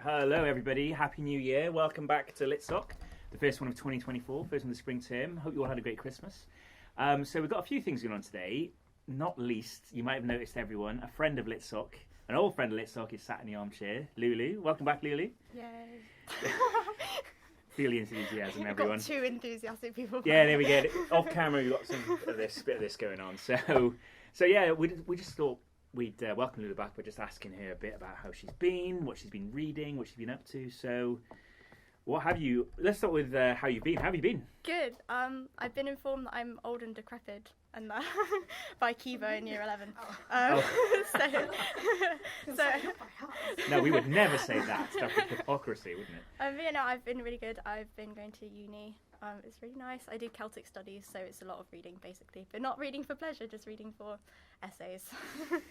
Hello everybody, Happy New Year, welcome back to Litsoc, the first one of 2024, first one of the spring term. Hope you all had a great Christmas. So we've got a few things going on today, not least, you might have noticed everyone, a friend of Litsoc, an old friend of Litsoc is sat in the armchair, Lulu. Welcome back, Lulu. Yay. Feel the enthusiasm, everyone. Got two enthusiastic people. Yeah, there we go. Off camera we've got some of this, bit of this going on. So yeah, we just thought we'd welcome Lulu back by just asking her a bit about how she's been, what she's been reading, what she's been up to. So, let's start with how you've been. How have you been? Good. I've been informed that I'm old and decrepit, and that by Kiva in year 11. So No, we would never say that. That's hypocrisy, wouldn't it? But yeah, no, I've been really good. I've been going to uni. It's really nice. I do Celtic studies, so it's a lot of reading, basically. But not reading for pleasure, just reading for essays. But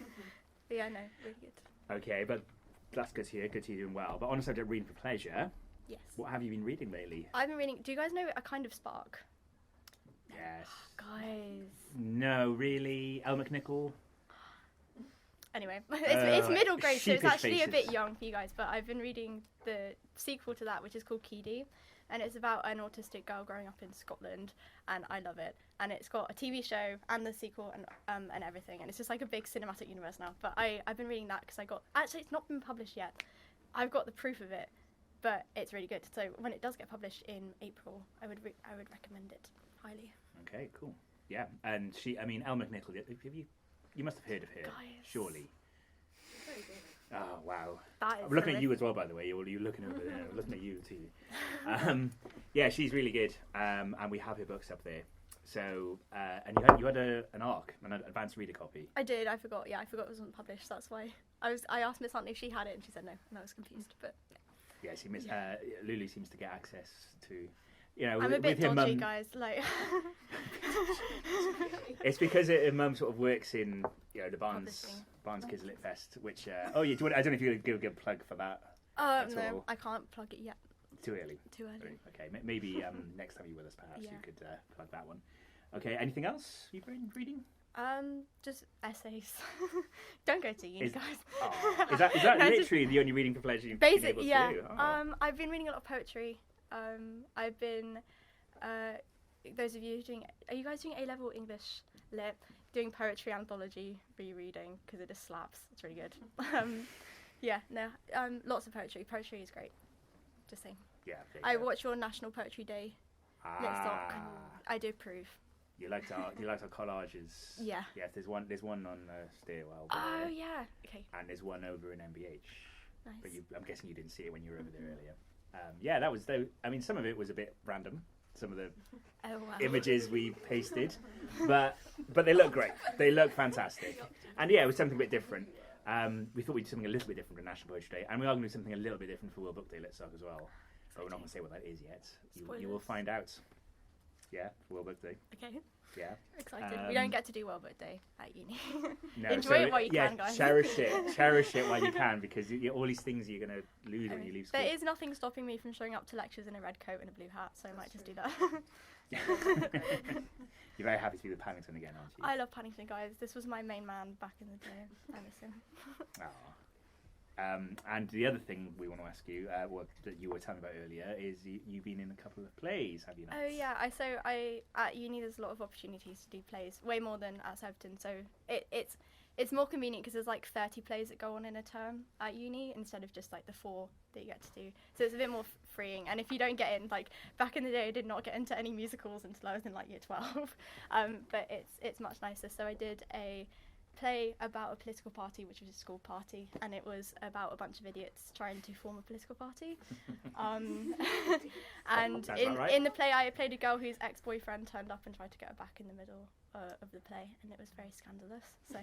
yeah, no, really good. Okay, but that's good to hear. Good to hear you're doing well. But on the subject of reading for pleasure, yes. What have you been reading lately? I've been reading... Do you guys know A Kind of Spark? Yes. Guys. No, really? Elle McNichol? Anyway, it's middle grade, so it's actually faces. a bit young for you guys, but I've been reading the sequel to that, which is called Keedy, and it's about an autistic girl growing up in Scotland, and I love it. And it's got a TV show and the sequel and everything, and it's just like a big cinematic universe now. But I've been reading that because actually it's not been published yet. I've got the proof of it, but it's really good. So when it does get published in April, I would recommend it highly. Okay, cool. Yeah, and Elle McNichol, you must have heard of her, Guys. surely. Very good. Oh, wow. That is I'm looking at you as well, by the way. You're looking over there. I'm looking at you too. Yeah, she's really good, and we have her books up there. So, and you had an ARC, an advanced reader copy. I did. I forgot. Yeah, I forgot it wasn't published. That's why I asked Miss Huntley if she had it, and she said no, and I was confused. But Yeah, Lulu seems to get access to. I'm a bit with her dodgy, mum, guys. Like, it's because her mum sort of works in the Barnes Kids Lit Fest, which I don't know if you could give a plug for that. no, all. I can't plug it yet. Too early. Too early. Okay, maybe next time you're with us, perhaps you could plug that one. Okay, anything else you've been reading? Just essays. Don't go to uni, guys. Is that No, literally the only reading for pleasure you've been able to yeah. do? Oh. I've been reading a lot of poetry. I've been, those of you are you guys doing A-level English Lit? Doing poetry anthology rereading, because it just slaps. It's really good. Lots of poetry. Poetry is great. Just saying. Yeah. I watch your National Poetry Day. Litsoc. I do approve. You liked our collages. Yeah. Yes, there's one on Stairwell. Oh yeah. Okay. And there's one over in MBH. Nice. But I'm guessing you didn't see it when you were over there earlier. That was. Some of it was a bit random. Some of the images we pasted, but they look great. They look fantastic, and yeah, it was something a bit different. We thought we'd do something a little bit different for National Poetry Day, and we are going to do something a little bit different for World Book Day Litsoc as well. But we're not going to say what that is yet. You will find out. Yeah, World Book Day. Okay. Yeah. Excited. We don't get to do World Book Day at uni. No, Enjoy it while you can, guys. Cherish it while you can, because all these things you're going to lose when you leave school. There is nothing stopping me from showing up to lectures in a red coat and a blue hat, so I might just do that. You're very happy to be with Paddington again, aren't you? I love Paddington, guys. This was my main man back in the day. I miss him. And the other thing we want to ask you, that you were telling me about earlier, is you've been in a couple of plays, have you not? Oh yeah, at uni there's a lot of opportunities to do plays, way more than at Southampton. So it's more convenient because there's like 30 plays that go on in a term at uni instead of just like the 4 that you get to do. So it's a bit more freeing. And if you don't get in, like back in the day, I did not get into any musicals until I was in like year 12. But it's much nicer. So I did a play about a political party, which was a school party, and it was about a bunch of idiots trying to form a political party. And in the play, I played a girl whose ex-boyfriend turned up and tried to get her back in the middle of the play, and it was very scandalous. So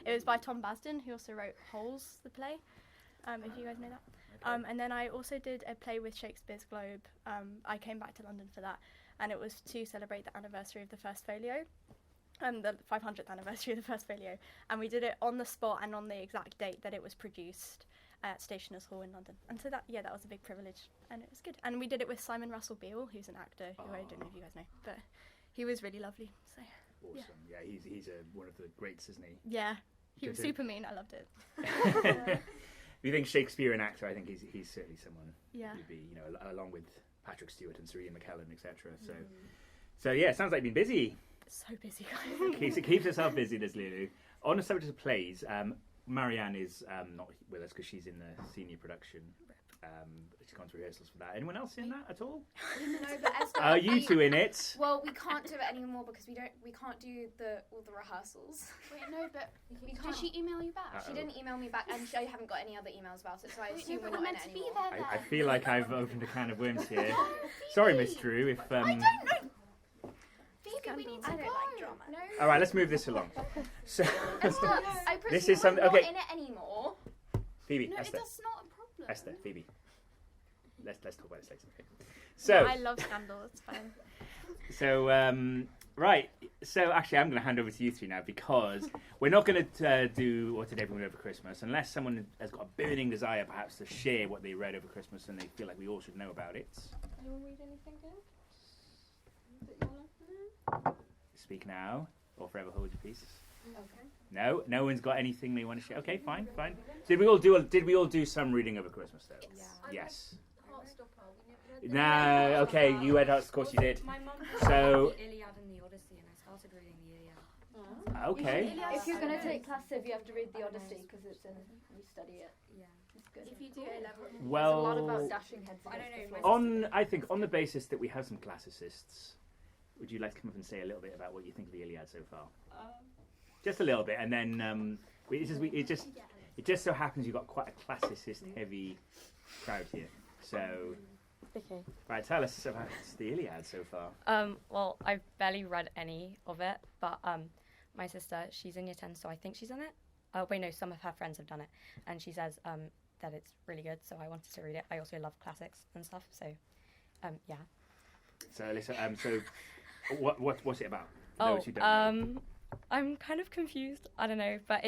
it was by Tom Basden, who also wrote Holes, the play, if you guys know that. Okay. And then I also did a play with Shakespeare's Globe. I came back to London for that, and it was to celebrate the anniversary of the first folio. The 500th anniversary of the first folio, and we did it on the spot and on the exact date that it was produced at Stationers Hall in London. And so that was a big privilege, and it was good. And we did it with Simon Russell Beale, who's an actor who I don't know if you guys know, but he was really lovely. So awesome. Yeah, he's one of the greats, isn't he? Yeah, he was super mean. I loved it. If you think Shakespearean actor, I think he's certainly someone who'd be, along with Patrick Stewart and Serena McKellen, etc. So yeah, it sounds like you've been busy. So busy, guys. keeps herself busy, does Lulu. On the subject of plays, Marianne is not with us because she's in the senior production. She's gone to rehearsals for that. Anyone else in that at all? No, but Esther, Are you two in it? Well, we can't do it anymore because we can't do all the rehearsals. Wait, no, but We did can't. she email you back? She didn't email me back, and I haven't got any other emails about it, so I assume we're not in it anymore. I feel like I've opened a can of worms here. Sorry, Miss Drew. If I don't know. Phoebe, we need to I don't go. like drama. No. all right, let's move this along. So Esther, I presume This is something- we're not okay. in it anymore. Phoebe, No, Esther, that's not a problem. Esther, Phoebe. Let's talk about this later. Okay. So I love scandal. It's fine. So, right. So, actually, I'm going to hand over to you three now because we're not going to do what did everyone over Christmas unless someone has got a burning desire, perhaps, to share what they read over Christmas and they feel like we all should know about it. Anyone read anything good? That you want to Speak now or forever hold your peace. Okay. No one's got anything they want to share. Okay, fine. Did we all do some reading over Christmas though? Yes. No. Okay, you read Heartstopper. Of course you did. My mum So- the Iliad and the Odyssey, and I started reading the Iliad. Okay. If you're going to take class Civ, you have to read the Odyssey because you study it. Yeah. It's good. If you do A-level, There's a lot Well, about dashing heads. I don't against know, the my floor. I think on the basis that we have some classicists, would you like to come up and say a little bit about what you think of the Iliad so far? Just a little bit, and then it just so happens you've got quite a classicist heavy crowd here. So, Okay. right, tell us about the Iliad so far. Well, I've barely read any of it, but my sister, she's in year 10, so I think she's done it. Wait, no, some of her friends have done it, and she says that it's really good, so I wanted to read it. I also love classics and stuff, so yeah. So, Alyssa, so what's it about? For those who don't know. I'm kind of confused. I don't know, but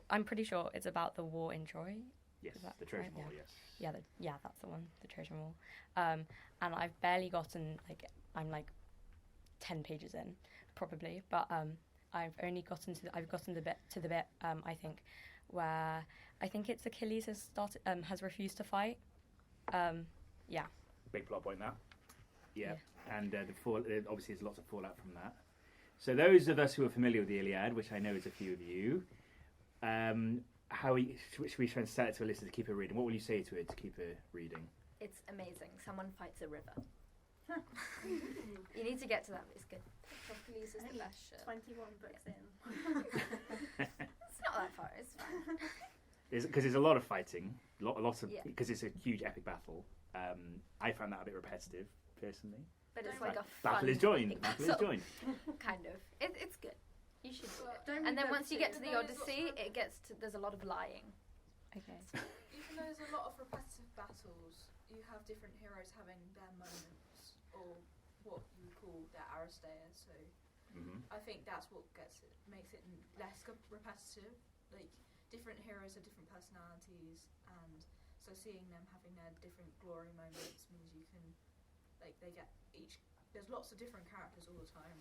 I'm pretty sure it's about the war in Troy. Yes, is that the Trojan right? War, yes. Yeah, that's the one, the Trojan War. And I've barely gotten I'm 10 pages in, probably, but I've only gotten to the bit I think where I think it's Achilles has refused to fight. Yeah. Big plot point that. Yeah. And obviously there's lots of fallout from that. So those of us who are familiar with the Iliad, which I know is a few of you, should we try and set it to Alyssa to keep her reading? What will you say to her to keep her reading? It's amazing. Someone fights a river. You need to get to that. It's good. Hercules is the best shit. 21 books in. It's not that far. It's fine. Because there's a lot of fighting, lots of Yeah. because it's a huge epic battle. I found that a bit repetitive, personally. But it's like a fun Battle is joined. epic Battle is battle. joined. Kind of. It's good. You should do it. Don't And read then them once you too. get to the Odyssey, there's a lot of lying. Okay. Even though there's a lot of repetitive battles, you have different heroes having their moments, or what you call their Aristeia. So I think that's what makes it less repetitive. Like different heroes have different personalities, and so seeing them having their different glory moments means you can, they get each. There's lots of different characters all the time.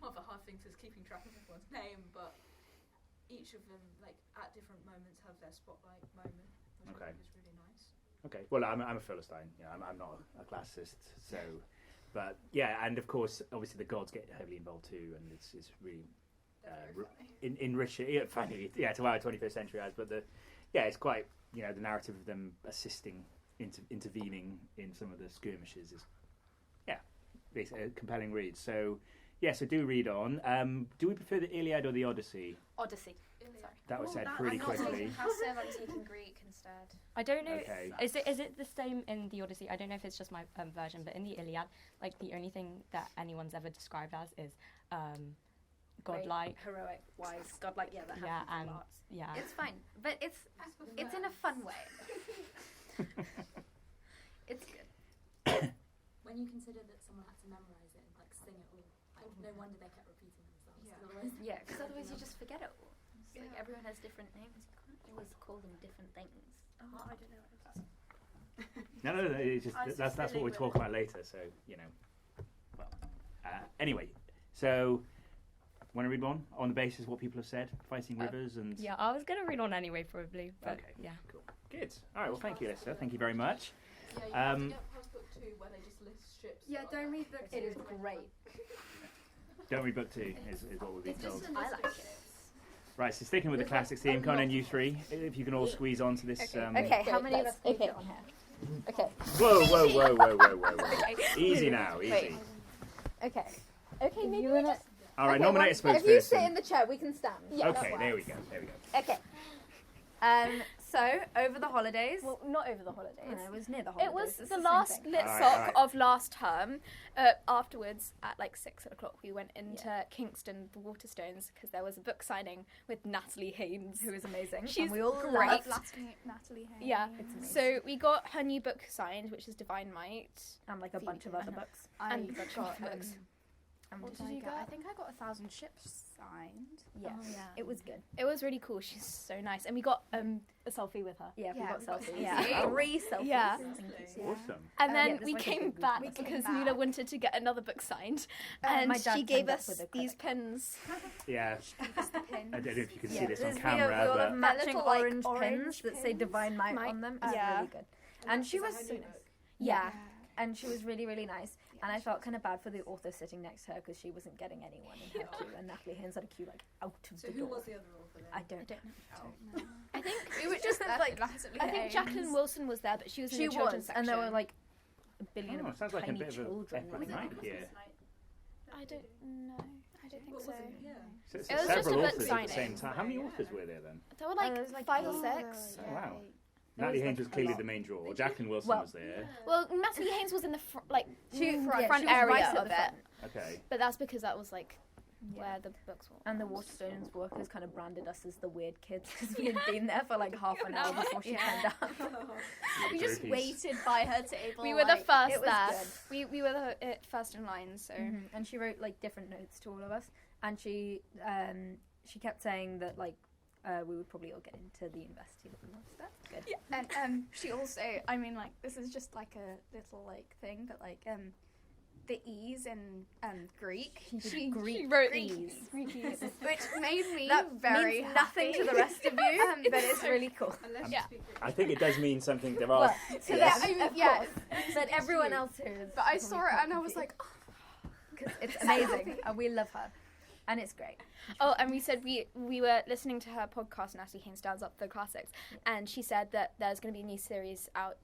One of the hard things is keeping track of everyone's name, but each of them, at different moments, have their spotlight moment, which I think is really nice. Okay. Well, I'm a Philistine. I'm not a classicist. So, but yeah, and of course, obviously the gods get heavily involved too, and it's really enriching. Yeah, funny. Yeah, to our 21st century eyes, but it's quite the narrative of them assisting, intervening in some of the skirmishes is basically a compelling read. So so do read on. Do we prefer the Iliad or the Odyssey? Odyssey. Sorry. That was said pretty I'm not quickly. taking House I'm taking Greek instead. I don't know. Okay. Is it the same in the Odyssey? I don't know if it's just my version, but in the Iliad, the only thing that anyone's ever described as is godlike. Great, heroic, wise, godlike. Yeah, that Yeah, happens and a lot. yeah. It's fine, but it's in a fun way. It's good. When you consider that someone had to memorize it and sing it all, no wonder they kept repeating themselves. Yeah, because otherwise you just forget it all. It's like everyone has different names. You can't always call them different things. Oh, I don't know what it was. No. It's just that's what we'll talk about later. So well. Anyway, so want to read one on the basis of what people have said, fighting rivers and. Yeah, I was gonna read on anyway, probably. But Okay. Yeah. Cool. Good. All right. Well, thank you, Lisa. Thank you very much. Yeah, you have to get past book 2 where they just list ships. Yeah, don't read book 2. It is great. Don't read book 2 is what we'll be told. I like it. Right. So sticking with the classics theme, Conan, you three, if you can all squeeze onto this. Okay, how many of us can fit on here? Okay. Whoa. Easy now. Easy. Wait. Okay. Okay, maybe you wanna... All right. Okay, Nominate a spokesperson. If you sit in the chair, we can stand. Okay. There we go. Okay. So over the holidays. Well, not over the holidays. No, it was near the It holidays. was It's the same last thing. Litsoc Alright. of last term. Afterwards, at like 6 o'clock, we went into Kingston, the Waterstones, because there was a book signing with Natalie Haynes. Who is amazing. She's and we all great. loved. Natalie Haynes. Yeah, It's amazing. so we got her new book signed, which is Divine Might. And like a bunch of other books. I And a bunch of got, books. what did you get? I think I got 1,000 ships signed. Yeah. Oh, yeah. It was good. It was really cool. She's so nice. And we got a selfie with her. Yeah, we Yeah, got we got selfies. Yeah. 3 selfies. Yeah. Awesome. And Yeah, then there's we like a came big back We came because back. Nina wanted to get another book signed. my And dad she turned gave up us with a these credit. pens. Yeah. I don't know if you can see this on There's camera, we all have but matching little, like, orange pins orange that say pins. Divine Might Might, on them. It's yeah. really good. And she was so nice. yeah, and she was really, really nice. And I felt kind of bad for the author sitting next to her because she wasn't getting anyone in her queue. And Natalie Haynes had a queue like out of So the who door. was the other author then? I don't. know. I think We were just like Natalie I think Haynes. Jacqueline Wilson was there, but she was in She the children's was, and there were section. like a billion Oh, of sounds like a tiny bit of a children. epic in night there. here. I don't know. I don't think What so. was it? Yeah. So it's It was just a several book authors at the same signing. time. How many authors were there then? There were like there was, like, 5 or eight. 6. Oh, wow. There Natalie was, Haynes like, was a clearly lot. the main draw. Jacqueline Wilson Well, was there. Well, Natalie Haynes was in the She- front, yeah, front she was area right at of the it, front. Okay. but that's because that was like Yeah. where the books were. And the Waterstones workers kind of branded us as the weird kids because we had been there for like half an hour before she turned up. We just Groupies. waited by her table. We were the like, first it was there. We were the first in line, so And she wrote like different notes to all of us, and she kept saying that like we would probably all get into the university that we want. So that's good. Yeah, and she also, I mean, like, this is just like a little like thing, but like the E's in Greek. She Greek wrote E's. Which made me That very means nothing happy. to the rest of you, but it's really cool. Unless Yeah. you speak Greek. I think it does mean something. There are. Well, to Yeah, them, I mean, of yeah. course, but everyone else here is. But I saw it and I was like, because it's amazing, and we love her, and it's great. Oh, and we said we were listening to her podcast, Natalie Haynes Stands Up for the Classics, and she said that there's going to be a new series out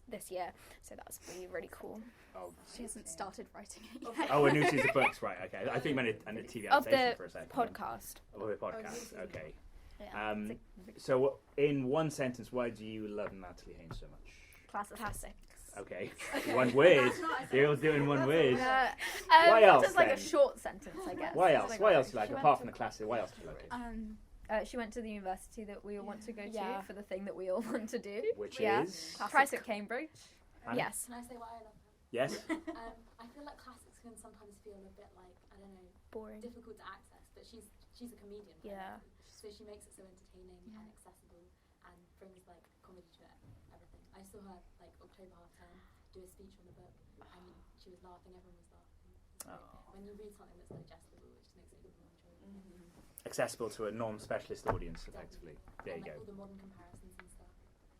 this year, so that's really cool. Oh, she hasn't started writing it yet. oh, a new series of books, right? Okay. I think meant a TV Of adaptation the for a second. podcast. Oh, the podcast. Okay. Yeah. So, in one sentence, why do you love Natalie Haynes so much? Classics. Okay. One word. You're all doing one word. Yeah. Why else Just like then? a short sentence, I guess. Why It's else? like Why a- else? Like she went apart to- from the classic, why else do you like it? She went to the university that we all want to go to Yeah. for the thing that we all want to do. Which Yeah. is Classics at Cambridge. Anna? Yes. Can I say why I love her? Yes. I feel like classics can sometimes feel a bit like, I don't know, Boring. difficult to access, but she's a comedian. Yeah. So she makes it so entertaining and accessible and brings like comedy to everything. I saw her like October half term do a speech on the book and she was laughing, everyone was laughing. So when you read something that's digestible, it just makes it even more enjoyable. Accessible to a non-specialist audience, effectively. There you And, like, go. all the modern comparisons and stuff.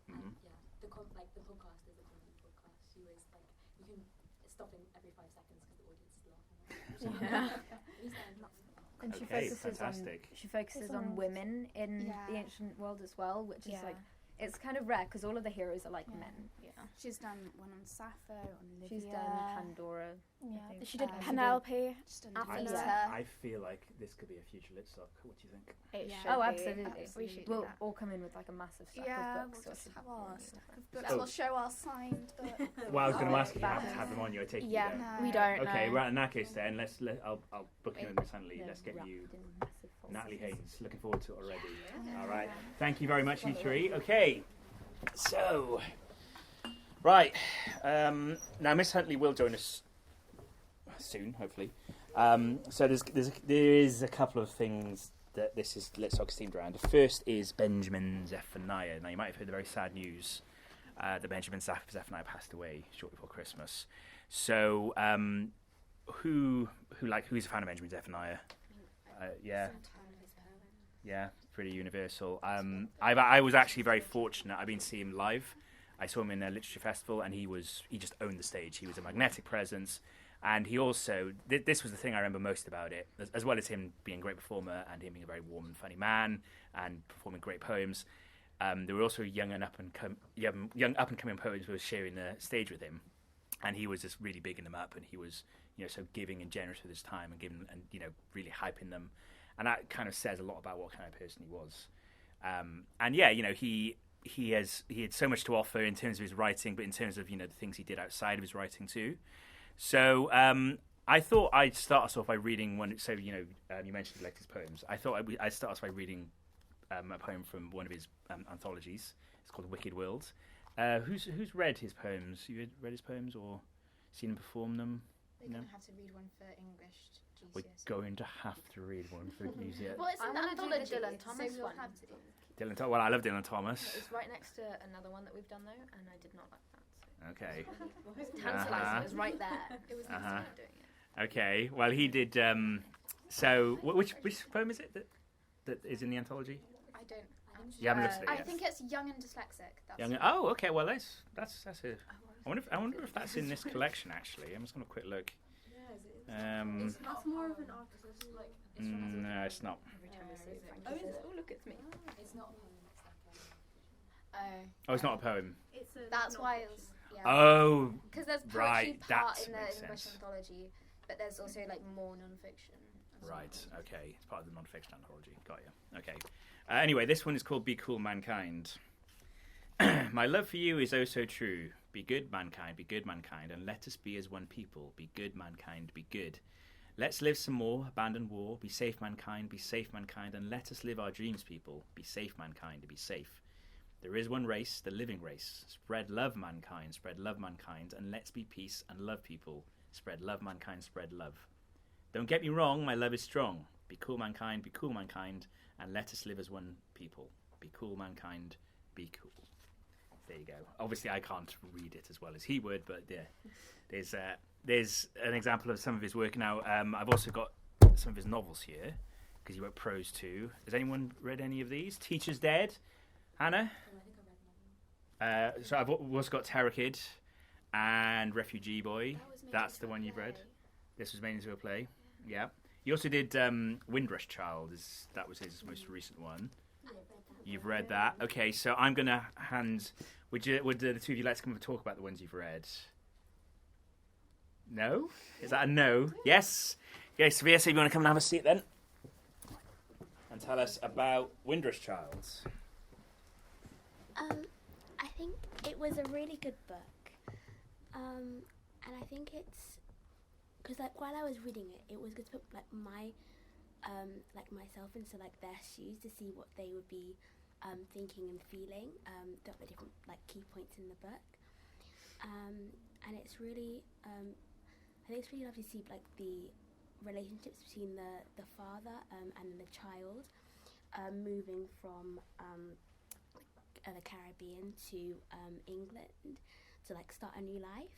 Mhm. And yeah, the podcast is a comedy podcast. She always like you can stop in every 5 seconds because the audience is laughing. At least I enjoy it. And she Okay, focuses fantastic. on women in Yeah. the ancient world as well, which is Yeah. like it's kind of rare because all of the heroes are like men. Yeah. She's done one on Sappho, on Livia. She's done Pandora. Yeah. think. She did Um, Penelope. She's done Athena. Vita. I feel like this could be a future Litsoc. What do you think? It Yeah. should Oh, be. absolutely. We should do We'll that. all come in with like a massive stack Yeah, of books. we'll or just something. have our stack of books. Oh. We'll show our signed book. Well, I was going to Oh, ask if you have to fabulous. have them on you. I take it Yeah, you don't. we No. don't. Okay, know. right. In that case, then I'll book you in recently. They're Let's get wrapped you in massive folders. Natalie Haynes. Looking forward to it already. All right. Thank you very much, you three. Okay. So, right. Now, Miss Huntley will join us soon, hopefully. So there is a couple of things that this is Litsoc themed around. The first is Benjamin Zephaniah. Now, you might have heard the very sad news that Benjamin Zephaniah passed away shortly before Christmas. So, who's a fan of Benjamin Zephaniah? Yeah. Yeah, pretty universal. I was actually very fortunate. I've been to see him live. I saw him in a literature festival, and he just owned the stage. He was a magnetic presence, and he also this was the thing I remember most about it, as well as him being a great performer and him being a very warm and funny man and performing great poems. There were also young up and coming poets who were sharing the stage with him, and he was just really bigging them up, and he was so giving and generous with his time and giving and really hyping them, and that kind of says a lot about what kind of person he was. And yeah, he had so much to offer in terms of his writing, but in terms of the things he did outside of his writing too. So I thought I'd start us off by reading one. So you mentioned the latest poems. I thought I'd start us by reading a poem from one of his anthologies. It's called Wicked World. Who's read his poems? You read his poems or seen him perform them? We're going to have to read one for English GCSE. We're going to have to read one for GCSE. Well, it's an anthology, do the Dylan Thomas so we'll one. have to. Dylan Thomas. Well, I love Dylan Thomas. It's right next to another one that we've done though, and I did not like that. So. Okay. Tantalising. It was right there. It was not doing it. Okay. Well, he did. So, which poem is it that is in the anthology? I don't. You haven't looked at it I yet? think it's Young and Dyslexic. That's Oh, okay. Well, that's a. I wonder if that's in this collection actually. I'm just gonna have a quick look. That's more of an artist. No, it's not. Oh, look, it's me. It's not a poem, it's like Oh, it's not a poem. That's why it was. Yeah. Oh, Because there's poetry right, part that in the makes English sense. anthology, but there's also like more non-fiction. right. Okay, it's part of the non-fiction anthology. Got you. Okay. Anyway, this one is called "Be Cool, Mankind." My love for you is oh so true. Be good, mankind, and let us be as one people. Be good, mankind, be good. Let's live some more, abandon war. Be safe, mankind, and let us live our dreams, people. Be safe, mankind, be safe. There is one race, the living race. Spread love, mankind, and let's be peace and love, people. Spread love, mankind, spread love. Don't get me wrong, my love is strong. Be cool, mankind, and let us live as one people. Be cool, mankind, be cool. There you go. Obviously, I can't read it as well as he would, but there's an example of some of his work. Now, I've also got some of his novels here, because he wrote prose too. Has anyone read any of these? Teacher's Dead? Hannah? Oh, I think I read one. So I've also got Terror Kid and Refugee Boy. That's the one you've read. This was made into a play. Yeah. He also did Windrush Child. That was his most recent one. You've read that. Okay, so I'm going to hand... Would the two of you like to come and talk about the ones you've read? No? Is that a no? Yes? Okay, Sophia, so you want to come and have a seat then? And tell us about Windrush Child. I think it was a really good book. And I think it's... Because while I was reading it, it was good to put myself into their shoes to see what they would be thinking and feeling. The different key points in the book, and it's really I think it's really lovely to see the relationships between the father and the child moving from the Caribbean to England to start a new life.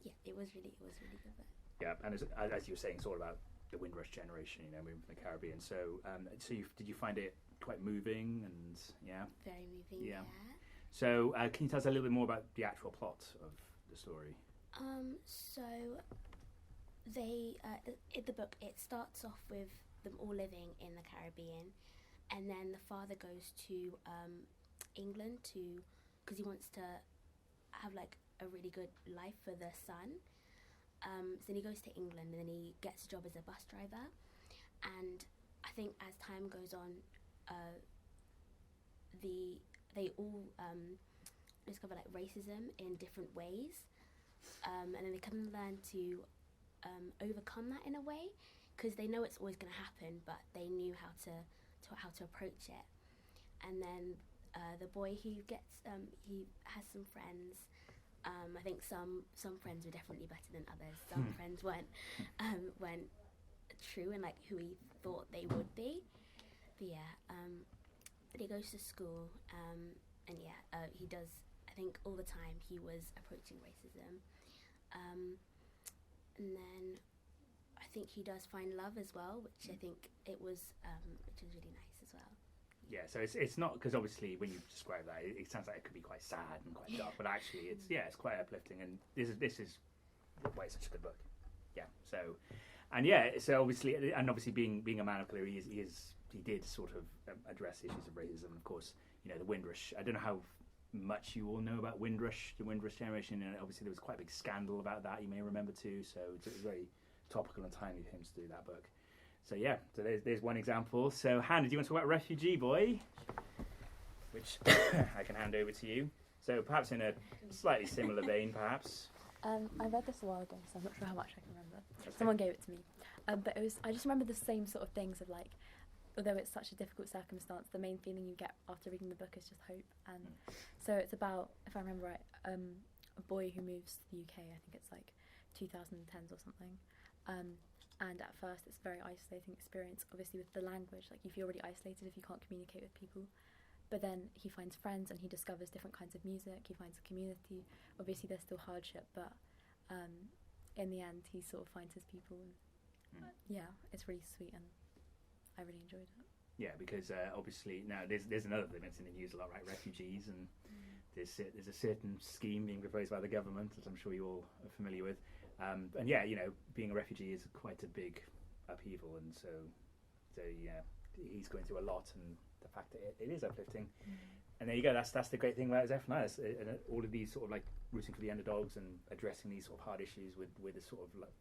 But it was really good book. Yeah, and as you were saying, it's all about the Windrush generation, moving from the Caribbean. So, did you find it quite moving and very moving? Yeah. So, can you tell us a little bit more about the actual plot of the story? So they in the book it starts off with them all living in the Caribbean, and then the father goes to England because he wants to have a really good life for the son. So then he goes to England, and then he gets a job as a bus driver. And I think as time goes on, they all discover racism in different ways, and then they kind of learn to overcome that in a way, because they know it's always going to happen, but they knew how to approach it. And then the boy he has some friends. I think some friends were definitely better than others. Some friends weren't true and who he thought they would be. But he goes to school, and he does. I think all the time he was approaching racism, and then I think she does find love as well, which I think which is really nice as well. Yeah, so it's not, because obviously when you describe that, it sounds like it could be quite sad and quite dark, but actually it's quite uplifting, and this is why it's such a good book. Yeah. So obviously being a man of colour, he did sort of address issues of racism. Of course, the Windrush. I don't know how much you all know about Windrush, the Windrush generation, and obviously there was quite a big scandal about that. You may remember too. So it was very topical and timely for him to do that book. So there's one example. So Hannah, do you want to talk about Refugee Boy, which I can hand over to you? So perhaps in a slightly similar vein, perhaps. I read this a while ago, so I'm not sure how much I can remember. Someone gave it to me, but I just remember the same sort of things of like, although it's such a difficult circumstance, the main feeling you get after reading the book is just hope. And so it's about, if I remember right, a boy who moves to the UK. I think it's like 2010s or something. And at first it's a very isolating experience, obviously with the language. Like you feel really isolated if you can't communicate with people. But then he finds friends and he discovers different kinds of music. He finds a community. Obviously there's still hardship, but in the end he sort of finds his people. And it's really sweet, and I really enjoyed it. Yeah, because obviously now there's another thing that's in the news a lot, right? Refugees, and there's a certain scheme being proposed by the government, as I'm sure you all are familiar with. And being a refugee is quite a big upheaval, and so he's going through a lot, and the fact that it is uplifting. And there you go. That's the great thing about Zephaniah. All of these sort of like rooting for the underdogs and addressing these sort of hard issues with a sort of like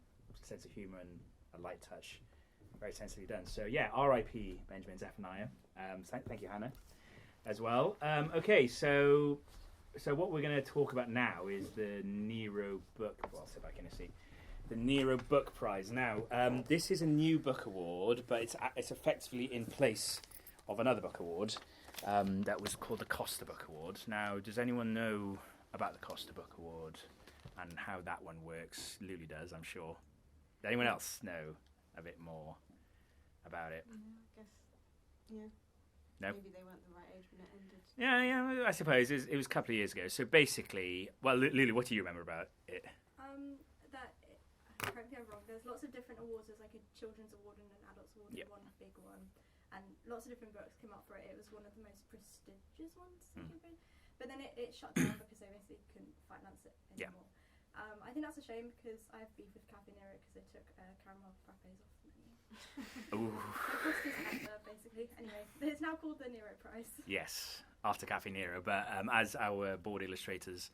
sense of humour and a light touch. Very sensibly done. So R.I.P. Benjamin Zephaniah. Thank you, Hannah, as well. Okay, so what we're going to talk about now is the Nero Book. Well, I'll see if I can see the Nero Book Prize. Now, this is a new book award, but it's effectively in place of another book award that was called the Costa Book Award. Now, does anyone know about the Costa Book Award and how that one works? Lulu does, I'm sure. Does anyone else know a bit more about it? I guess, yeah. No? Maybe they weren't the right age when it ended. Yeah, I suppose. It was a couple of years ago. So basically, well, Lulu, what do you remember about it? Correct me if I'm wrong, there's lots of different awards. There's like a children's award and an adults award, and one big one. And lots of different books came up for it. It was one of the most prestigious ones, but then it shut down because they basically couldn't finance it anymore. I think that's a shame because I have beef with Cafe Nero because they took caramel frappes off the menu. Ooh. Basically. Anyway, it's now called the Nero Prize. Yes, after Cafe Nero. But as our board illustrators,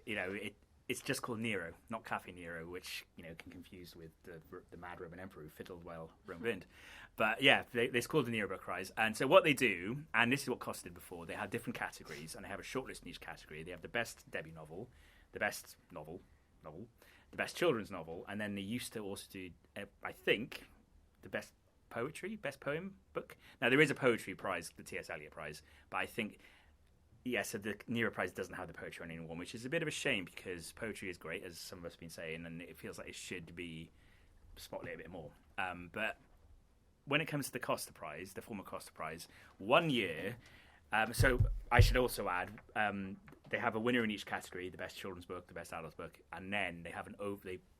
it's just called Nero, not Cafe Nero, which can confuse with the Mad Roman Emperor who fiddled while Rome burned. But it's called the Nero Book Prize. And so what they do, and this is what Costa did before, they have different categories, and they have a shortlist in each category. They have the best debut novel, the best novel, the best children's novel, and then they used to also do, I think, the best poetry, best poem book. Now, there is a poetry prize, the T.S. Eliot Prize, but I think, so the Nero Prize doesn't have the poetry on anyone, which is a bit of a shame because poetry is great, as some of us have been saying, and it feels like it should be spotlit a bit more. But when it comes to the Costa Prize, the former Costa Prize, 1 year, so I should also add, they have a winner in each category, the best children's book, the best adult book, and then they have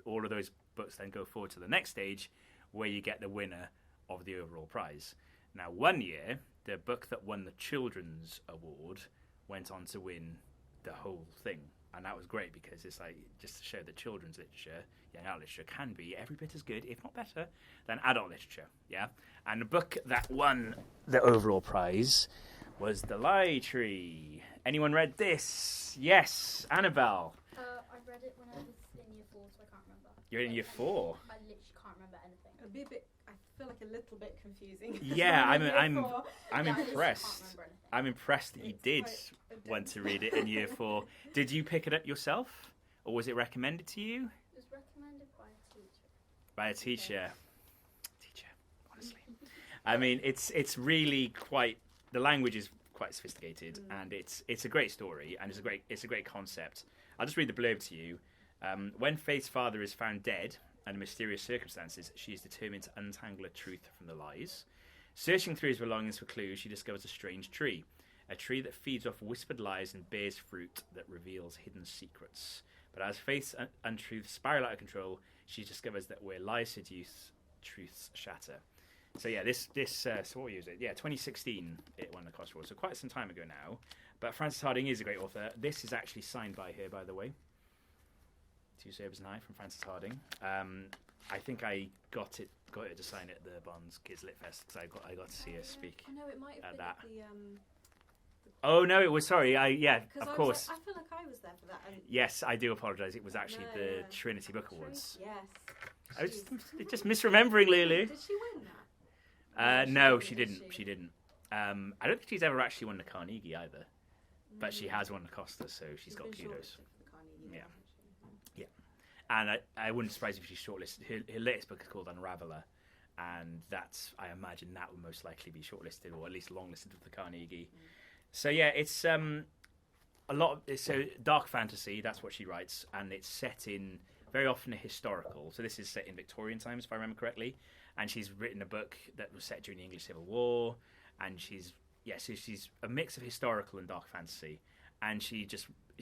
all of those books then go forward to the next stage where you get the winner of the overall prize. Now, 1 year, the book that won the children's award went on to win the whole thing. And that was great because it's like just to show that children's literature, young adult literature, can be every bit as good, if not better, than adult literature. Yeah. And the book that won the overall prize was The Lie Tree. Anyone read this? Yes, Annabelle. I read it when I was in year 4, so I can't remember. You're in year 4. I literally can't remember anything. It'd be a bit. I feel like a little bit confusing. Yeah, I'm impressed. I'm impressed that you did want to read it in year 4. Did you pick it up yourself, or was it recommended to you? It was recommended by a teacher. By a teacher, honestly. I mean, it's really quite. The language is quite sophisticated, and it's a great story, and it's a great concept. I'll just read the blurb to you. When Faith's father is found dead under mysterious circumstances, she is determined to untangle the truth from the lies. Searching through his belongings for clues, she discovers a strange tree, a tree that feeds off whispered lies and bears fruit that reveals hidden secrets. But as Faith's untruths spiral out of control, she discovers that where lies seduce, truths shatter. So yeah, this so what year is it? Yeah, 2016 it won the Costa Award, so quite some time ago now. But Frances Hardinge is a great author. This is actually signed by her, by the way. Two Sabres and I from Frances Hardinge. I think I got her to sign it at the Barnes Kids Lit Fest because I got to see her speak Oh, no, it might have at been that. at the Oh no, it was sorry. Of course. I feel like I was there for that. And Yes, I do apologise. It was actually No, the yeah. Trinity Book Awards. Yes. I was just misremembering, Lulu. Did she win that? No, she she didn't, didn't. did She she? didn't. I don't think she's ever actually won the Carnegie either, but she has won the Costa, so she's got been kudos. shortlisted for the Carnegie, Yeah. hasn't she? And I wouldn't be surprised if she's shortlisted. Her latest book is called Unraveller, and that's, I imagine, that would most likely be shortlisted or at least longlisted for the Carnegie. So yeah, it's a lot. So dark fantasy. That's what she writes, and it's set in very often a historical. So this is set in Victorian times, if I remember correctly. And she's written a book that was set during the English Civil War, and she's a mix of historical and dark fantasy, and it's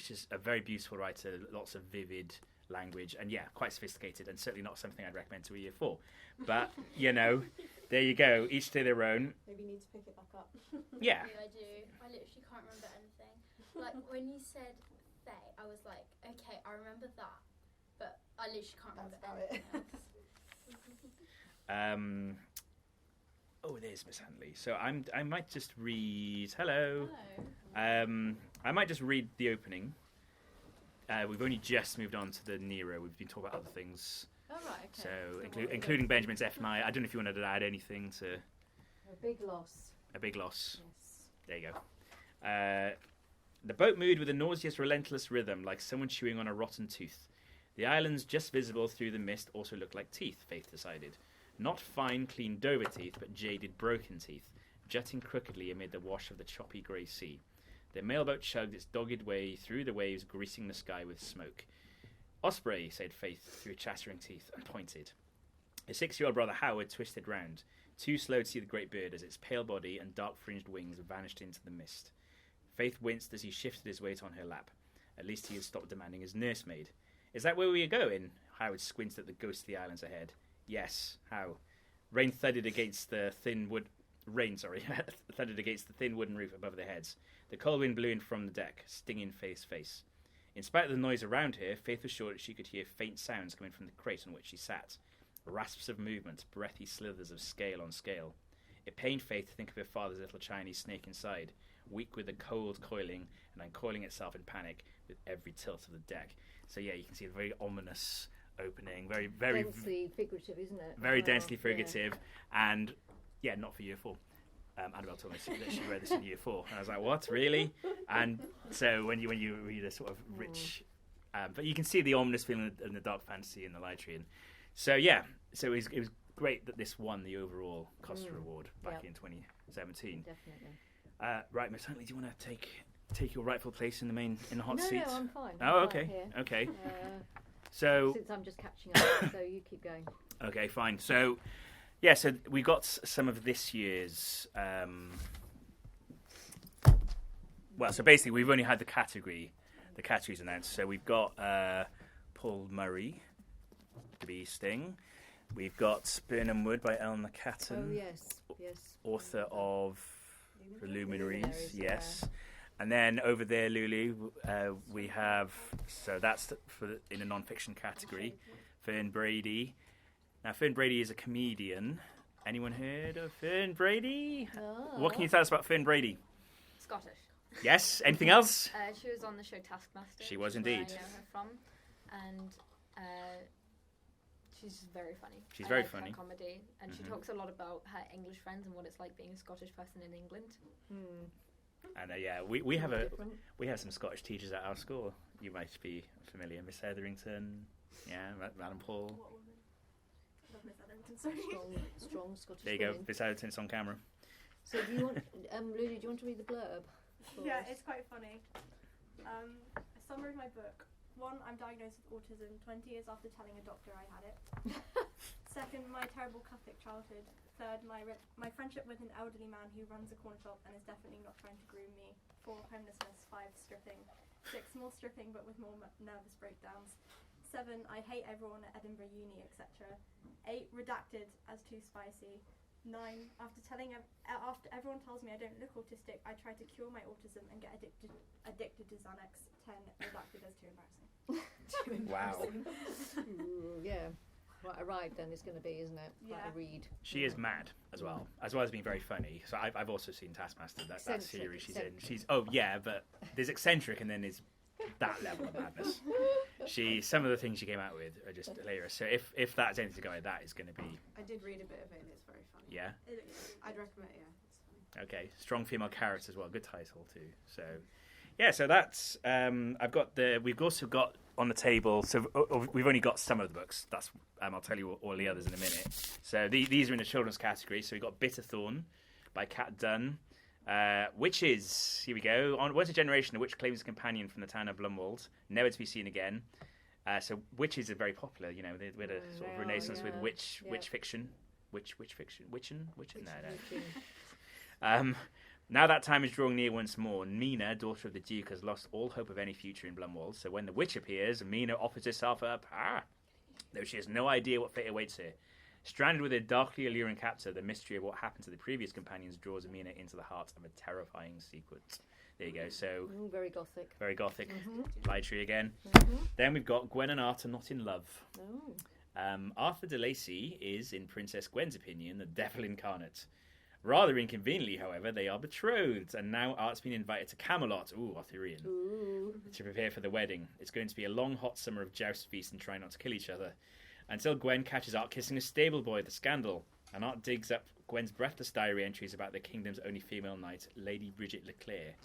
just a very beautiful writer, lots of vivid language, and quite sophisticated, and certainly not something I'd recommend to a year 4. But there you go, each to their own. Maybe you need to pick it back up. Yeah. I do. I literally can't remember anything. Like when you said Faye, I was like, okay, I remember that, but I literally can't remember anything else. There's Miss Handley. So I might just read. Hello. I might just read the opening. We've only just moved on to the Nero. We've been talking about other things. Oh, right, okay. So including Benjamin Zephaniah. I don't know if you wanted to add anything to. A big loss. A big loss. Yes. There you go. The boat moved with a nauseous, relentless rhythm, like someone chewing on a rotten tooth. The islands just visible through the mist also looked like teeth, Faith decided. Not fine, clean Dover teeth, but jaded, broken teeth, jutting crookedly amid the wash of the choppy grey sea. The mailboat chugged its dogged way through the waves, greasing the sky with smoke. Osprey, said Faith through chattering teeth, and pointed. His 6-year-old brother Howard twisted round, too slow to see the great bird as its pale body and dark-fringed wings vanished into the mist. Faith winced as he shifted his weight on her lap. At least he had stopped demanding his nursemaid. Is that where we are going? Howard squinted at the ghostly islands ahead. Yes. How? Rain thudded against the thin thudded against the thin wooden roof above their heads. The cold wind blew in from the deck, stinging Faith's face. In spite of the noise around her, Faith was sure that she could hear faint sounds coming from the crate on which she sat. Rasps of movement, breathy slithers of scale on scale. It pained Faith to think of her father's little Chinese snake inside, weak with the cold coiling and uncoiling itself in panic with every tilt of the deck. So yeah, you can see a very ominous opening, very densely figurative, isn't it? Very densely figurative, and not for year 4. Annabelle told me that she read this in year 4, and I was like, "What, really?" And so when you read a sort of rich, but you can see the ominous feeling in the dark fantasy and the Lytrian. So it was great that this won the overall Costa Award back in 2017. Definitely. Right, Miss Huntley, do you want to take your rightful place in the hot seat? No, I'm fine. Oh, okay, okay. So since I'm just catching up, so you keep going. Okay, fine. So so we got some of this year's. So basically, we've only had the categories announced. So we've got Paul Murray, The Bee Sting. We've got Burnham Wood by Eleanor Catton. Oh yes. Author of The Luminaries. Yes. And then over there, Lulu, we have, so that's in a non-fiction category, Fern Brady. Now, Fern Brady is a comedian. Anyone heard of Fern Brady? Oh. What can you tell us about Fern Brady? Scottish. Yes. Anything else? She was on the show Taskmaster. She was which is where indeed. I know her from, and she's very funny. She's I very like her funny. comedy, and she talks a lot about her English friends and what it's like being a Scottish person in England. And we have some Scottish teachers at our school. You might be familiar, Miss Hetherington. Yeah, Madam Paul. Love Miss Hetherington, sorry. Strong Scottish. There you go, women. Miss Hetherington. It's on camera. So do you want, Lulu? Do you want to read the blurb? Yeah, it's quite funny. A summary of my book. 1, I'm diagnosed with autism 20 years after telling a doctor I had it. 2nd, my terrible Catholic childhood. 3rd, my friendship with an elderly man who runs a corner shop and is definitely not trying to groom me. 4, homelessness. 5, stripping. 6, more stripping but with more nervous breakdowns. 7. I hate everyone at Edinburgh Uni, etc. 8. Redacted as too spicy. 9. After everyone tells me I don't look autistic, I try to cure my autism and get addicted to Xanax. 10. Redacted as too embarrassing. Too Wow. embarrassing. Ooh, yeah. Quite a ride then is going to be, isn't it? Quite a read. She is mad as well as being very funny. So I've also seen Taskmaster, that series she's in. She's but there's eccentric and then there's that level of madness. Some of the things she came out with are just hilarious. So if that's anything to go with, that is going to be. I did read a bit of it and it's very funny. Yeah. I'd recommend it. Yeah, it's funny. Okay, strong female characters as well. Good title too. So, yeah. So that's I've got we've also got on the table. So we've only got some of the books. That's I'll tell you all the others in a minute. So these are in the children's category. So we've got Bitterthorn by Kat Dunn. Witches. Here we go. Once a generation, a witch claims a companion from the town of Blumwald, never to be seen again. So witches are very popular. You know, we had a sort of renaissance with witch fiction. Witch fiction? Witchin? No. Now that time is drawing near once more. Mina, daughter of the Duke, has lost all hope of any future in Blumwald. So when the witch appears, Mina offers herself up, though she has no idea what fate awaits her. Stranded with a darkly alluring captor, the mystery of what happened to the previous companions draws Mina into the heart of a terrifying secret. There you go. So very gothic. Very gothic. Mm-hmm. Light tree again. Mm-hmm. Then we've got Gwen and Art are not in love. Oh. Arthur de Lacy is, in Princess Gwen's opinion, the devil incarnate. Rather inconveniently, however, they are betrothed, and now Art's been invited to Camelot, Arthurian, to prepare for the wedding. It's going to be a long, hot summer of joust feasts and trying not to kill each other, until Gwen catches Art kissing a stable boy, the scandal, and Art digs up Gwen's breathless diary entries about the kingdom's only female knight, Lady Bridget Leclerc.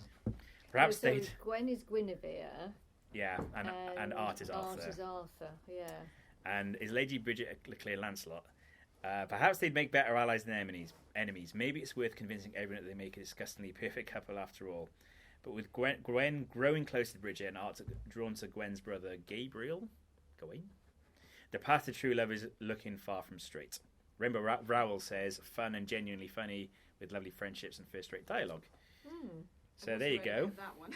Perhaps they'd... Gwen is Guinevere. Yeah, and Art is Arthur. Art is Arthur, yeah. And is Lady Bridget Leclerc Lancelot? Perhaps they'd make better allies than enemies. Maybe it's worth convincing everyone that they make a disgustingly perfect couple after all. But with Gwen growing close to Bridget and Art drawn to Gwen's brother Gabriel, the path to true love is looking far from straight. Rainbow Rowell says, fun and genuinely funny with lovely friendships and first-rate dialogue. So there you go. That one.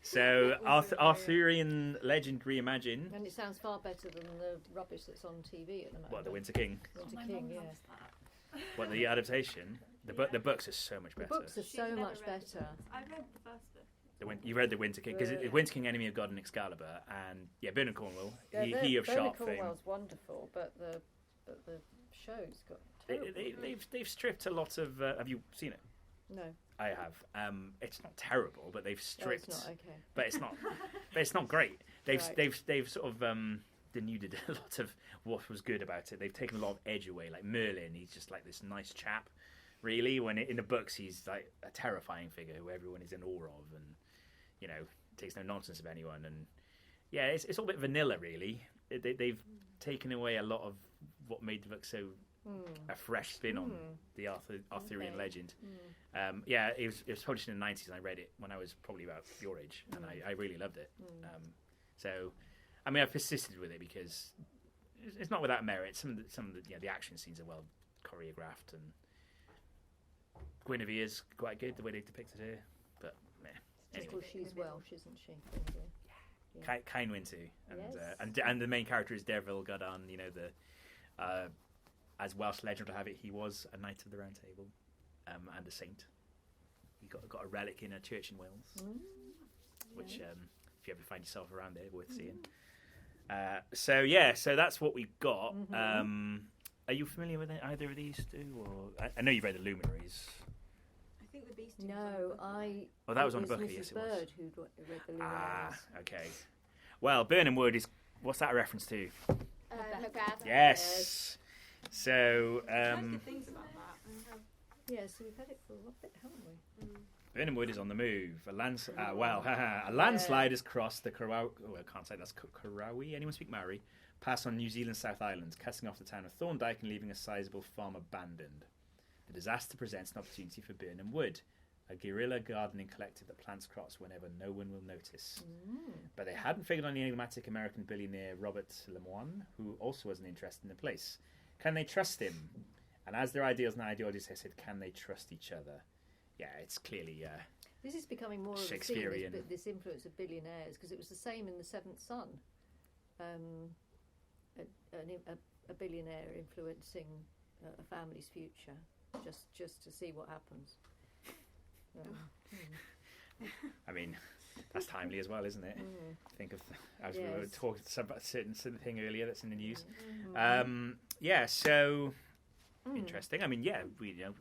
So Arthurian legend reimagined. And it sounds far better than the rubbish that's on TV at the moment. What, the Winter King? Winter King, yeah. What, the adaptation? The books are so much better. The books are so much better. I read the first book. You read the Winter King because Winter King, Enemy of God, and Excalibur, and Bernard Cornwell. He of sharp fame. Cornwell's wonderful, but the show's got terrible. They've stripped a lot of. Have you seen it? No. I have. It's not terrible, but they've stripped. It's not, okay. But it's not. But it's not great. They've Right. they've sort of denuded a lot of what was good about it. They've taken a lot of edge away. Like Merlin, he's just like this nice chap. Really, when in the books he's like a terrifying figure who everyone is in awe of, and takes no nonsense of anyone. And yeah, it's all a bit vanilla, really. They've taken away a lot of what made the book so. A fresh spin on the Arthurian legend. It was published in the 90s, and I read it when I was probably about your age, and I really loved it. So, I mean, I've persisted with it because it's not without merit. Some of the action scenes are well choreographed, and Guinevere's quite good the way they depicted her. But Just because she's Welsh, isn't she? Yeah. Cynwyn too, and the main character is Derfil Gadan. As Welsh legend will have it, he was a knight of the Round Table and a saint. He got a relic in a church in Wales, which, if you ever find yourself around there, worth seeing. So that's what we've got. Are you familiar with either of these two? Or I know you've read The Luminaries. I think the Beast. No, I. Oh, that was on the book. Mrs. Yes, it Bird was. who'd read The Luminaries. Okay. Well, Burnham Wood is. What's that a reference to? Macbeth. Yes. So. Things about that. Yeah, so we've had it for a bit, haven't we? Burnham Wood is on the move. A landslide has crossed the Karawi. Oh, I can't say that's Karawi. Anyone speak Maori? Pass on New Zealand's South Island, cutting off the town of Thorndyke and leaving a sizable farm abandoned. The disaster presents an opportunity for Burnham Wood, a guerrilla gardening collective that plants crops whenever no one will notice. But they hadn't figured on the enigmatic American billionaire Robert Lemoine, who also has an interest in the place. Can they trust him? And as their ideals and ideologies, I said, can they trust each other? Yeah, it's clearly this is becoming more of a Shakespearean. theme, this influence of billionaires, because it was the same in The Seventh Son. a billionaire influencing a family's future, just to see what happens. I mean, that's timely as well, isn't it? Think of, as we were talking about a certain thing earlier that's in the news. So interesting. I mean,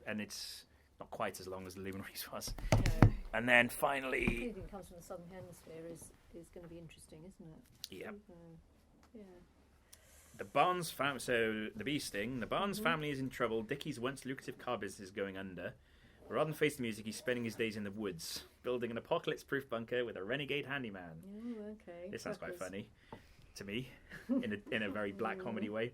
and it's not quite as long as the luminaries was. No. And then finally, anything that comes from the southern hemisphere is going to be interesting, isn't it? Yep. Yeah. The Barnes family. So the bee sting. The Barnes family is in trouble. Dickie's once lucrative car business is going under. Rather than face the music, he's spending his days in the woods, building an apocalypse-proof bunker with a renegade handyman. Oh, okay. This sounds quite funny to me, in a very black comedy way.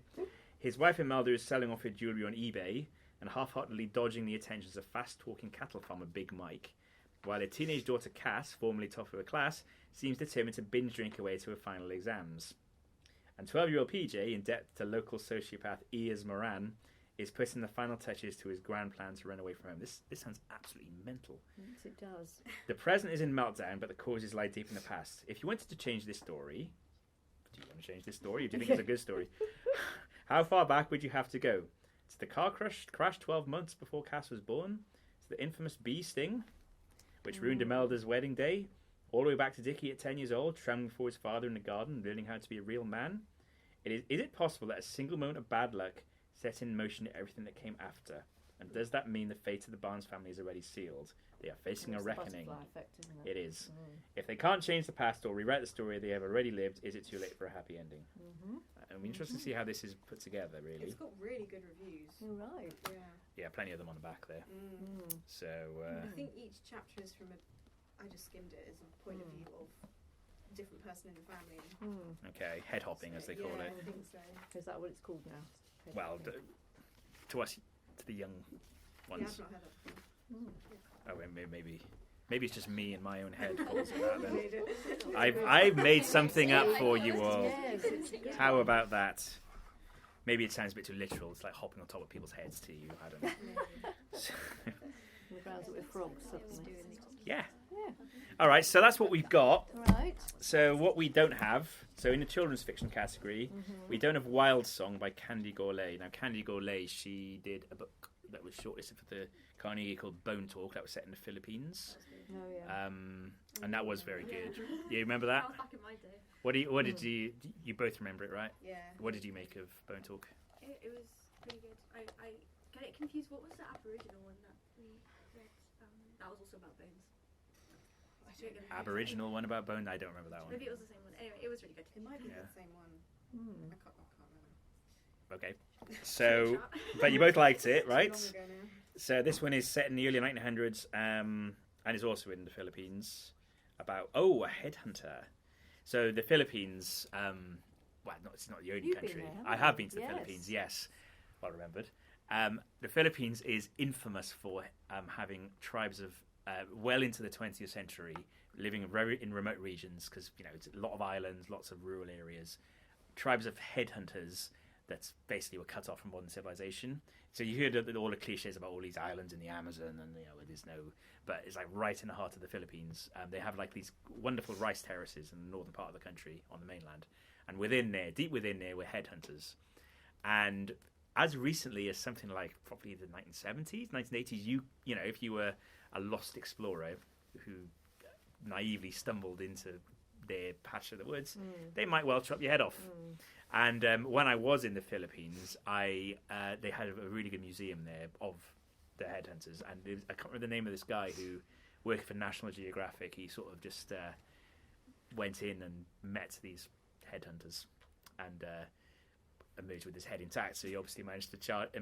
His wife Imelda is selling off her jewellery on eBay and half-heartedly dodging the attentions of fast-talking cattle farmer Big Mike, while her teenage daughter Cass, formerly top of her class, seems determined to binge drink away to her final exams. And 12-year-old PJ, in debt to local sociopath Ears Moran, is putting the final touches to his grand plan to run away from home. This sounds absolutely mental. Yes, it does. The present is in meltdown, but the causes lie deep in the past. If you wanted to change this story, do you want to change this story, or do you think it's a good story? How far back would you have to go? To the car crash 12 months before Cass was born? To the infamous bee sting, which ruined Imelda's wedding day? All the way back to Dickie at 10 years old, trembling before his father in the garden, learning how to be a real man? Is it possible that a single moment of bad luck set in motion everything that came after? And does that mean the fate of the Barnes family is already sealed? They are facing a reckoning. Effect, isn't it? It is. If they can't change the past or rewrite the story they have already lived, is it too late for a happy ending? I'm interested to see how this is put together, really. It's got really good reviews. Right. Yeah, plenty of them on the back there. So I think each chapter is from I just skimmed it as a point of view of a different person in the family. Okay, head hopping as they call it. I think so. Is that what it's called now? Well, to us, to the young ones. Yeah, I've not heard that. Oh, maybe it's just me in my own head calls it that then. I've made something up for you all. How about that? Maybe it sounds a bit too literal. It's like hopping on top of people's heads to you. I don't know. We browse it with frogs suddenly. Yeah. All right, so that's what we've got. Right. So what we don't have, so in the children's fiction category, we don't have Wild Song by Candy Gourlay. Now, Candy Gourlay, she did a book that was shortlisted for the Carnegie called Bone Talk, that was set in the Philippines. Oh, yeah. And that was very good. You remember that? That was back in my day. What did you both remember it, right? Yeah. What did you make of Bone Talk? It was pretty good. I get it confused. What was the Aboriginal one that we read? That was also about bones. Aboriginal one about bone? I don't remember that one. Maybe it was the same one. Anyway, it was really good. It might be the same one. I can't remember. Okay. So, but you both liked it, right? Long ago now. So this one is set in the early 1900s and is also in the Philippines about, a headhunter. So the Philippines, it's not the only You've been country. there, haven't I have you? been to the Yes. Philippines, yes. Well remembered. The Philippines is infamous for having tribes of well into the 20th century living in remote regions because, it's a lot of islands, lots of rural areas. Tribes of headhunters that basically were cut off from modern civilization. So you heard all the cliches about all these islands in the Amazon and, there's no... But it's like right in the heart of the Philippines. They have like these wonderful rice terraces in the northern part of the country on the mainland. And within there, deep within there, were headhunters. And as recently as something like probably the 1970s, 1980s, if you were a lost explorer who naively stumbled into their patch of the woods, they might well chop your head off. And when I was in the Philippines, they had a really good museum there of the headhunters. And I can't remember the name of this guy who worked for National Geographic. He sort of just went in and met these headhunters and emerged with his head intact. So he obviously managed to